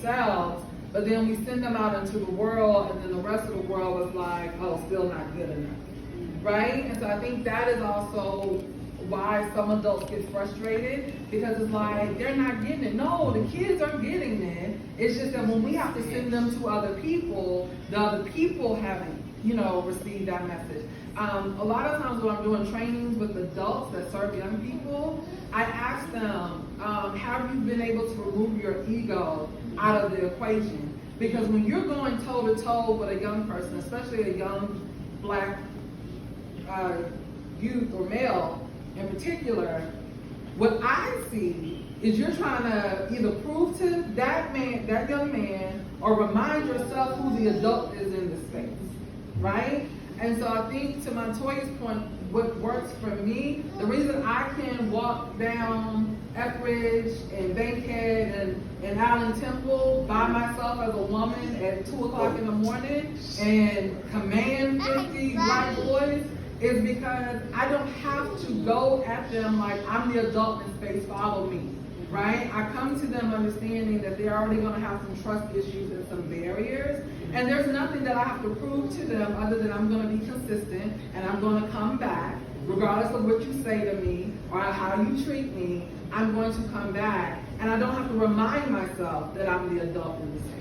themselves, but then we send them out into the world, and then the rest of the world is like, oh, still not good enough, right? And so I think that is also why some adults get frustrated, because it's like they're not getting it. No, the kids are getting it. It's just that when we have to send them to other people, the other people haven't, received that message. A lot of times when I'm doing trainings with adults that serve young people, I ask them, have you been able to remove your ego out of the equation? Because when you're going toe to toe with a young person, especially a young black youth or male in particular, what I see is you're trying to either prove to that young man, or remind yourself who the adult is in the space, right? And so I think, to Montoya's point, what works for me, the reason I can walk down Eckridge and Bankhead and Allen Temple by myself as a woman at 2 o'clock in the morning and command 50 black boys is because I don't have to go at them like I'm the adult in space, follow me, right? I come to them understanding that they're already going to have some trust issues and some barriers, and there's nothing that I have to prove to them other than I'm going to be consistent, and I'm going to come back regardless of what you say to me or how you treat me. I'm going to come back, and I don't have to remind myself that I'm the adult in the space.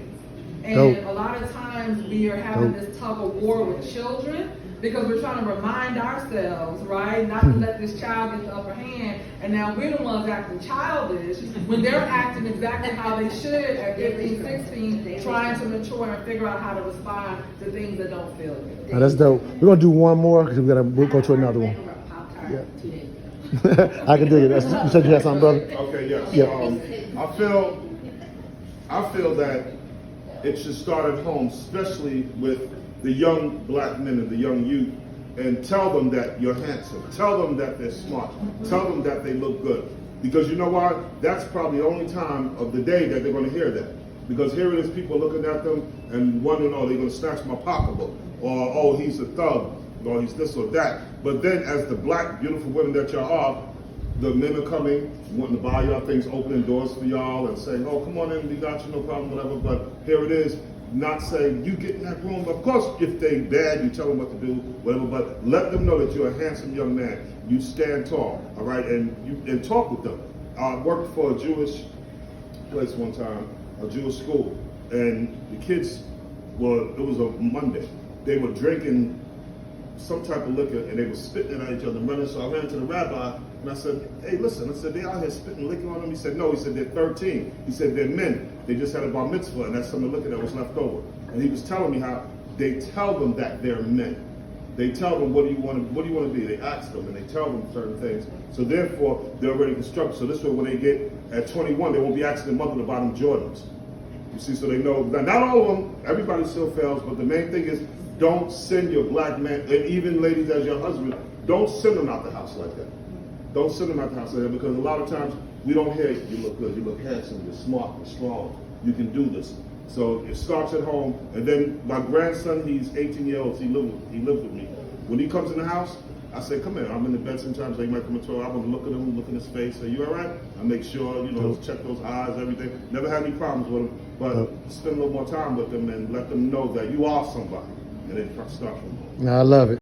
And a lot of times we are having this tug of war with children, because we're trying to remind ourselves, right, not to let this child get the upper hand, and now we're the ones acting childish when they're acting exactly how they should at 15, 16, trying to mature and figure out how to respond to things that don't feel good. Now, that's dope. We're going to do one more, because we'll go to another one. Yeah. I can dig it. You said you had something, brother? Okay, yes. Yeah. I feel that it should start at home, especially with the young black men and the young youth, and tell them that you're handsome. Tell them that they're smart. Tell them that they look good. Because you know what? That's probably the only time of the day that they're going to hear that. Because here it is, people looking at them and wondering, oh, they're going to snatch my pocketbook, or oh, he's a thug, or he's this or that. But then, as the black, beautiful women that y'all are, the men are coming, wanting to buy y'all things, opening doors for y'all, and saying, oh, come on in, we got you, no problem, whatever. But here it is, not saying, you get in that room. Of course, if they bad, you tell them what to do, whatever, but let them know that you're a handsome young man. You stand tall, all right, and talk with them. I worked for a Jewish place one time, a Jewish school, and the kids it was a Monday. They were drinking some type of liquor, and they were spitting at each other, running. So I ran to the rabbi, and I said, hey, listen, I said, they out here spitting liquor on them? He said, no. He said, they're 13. He said, they're men. They just had a bar mitzvah, and that's some of the liquor that was left over. And he was telling me how they tell them that they're men. They tell them, what do you want to be? They ask them, and they tell them certain things. So therefore, they're already constructed. So this way, when they get at 21, they won't be asking their mother to buy them Jordans. You see, so they know, not all of them, everybody still fails, but the main thing is, don't send your black man, and even ladies as your husband, don't send them out the house like that. Don't send them out the house like that, because a lot of times we don't hear, you look good, you look handsome, you're smart, you're strong, you can do this. So it starts at home, and then my grandson, he's 18 years old, he lives with me. When he comes in the house, I say, come here, I'm in the bed sometimes, they might come into I want to look at him, look in his face, say, you all right? I make sure, check those eyes, everything. Never had any problems with him, but spend a little more time with them and let them know that you are somebody. And then start from home. I love it.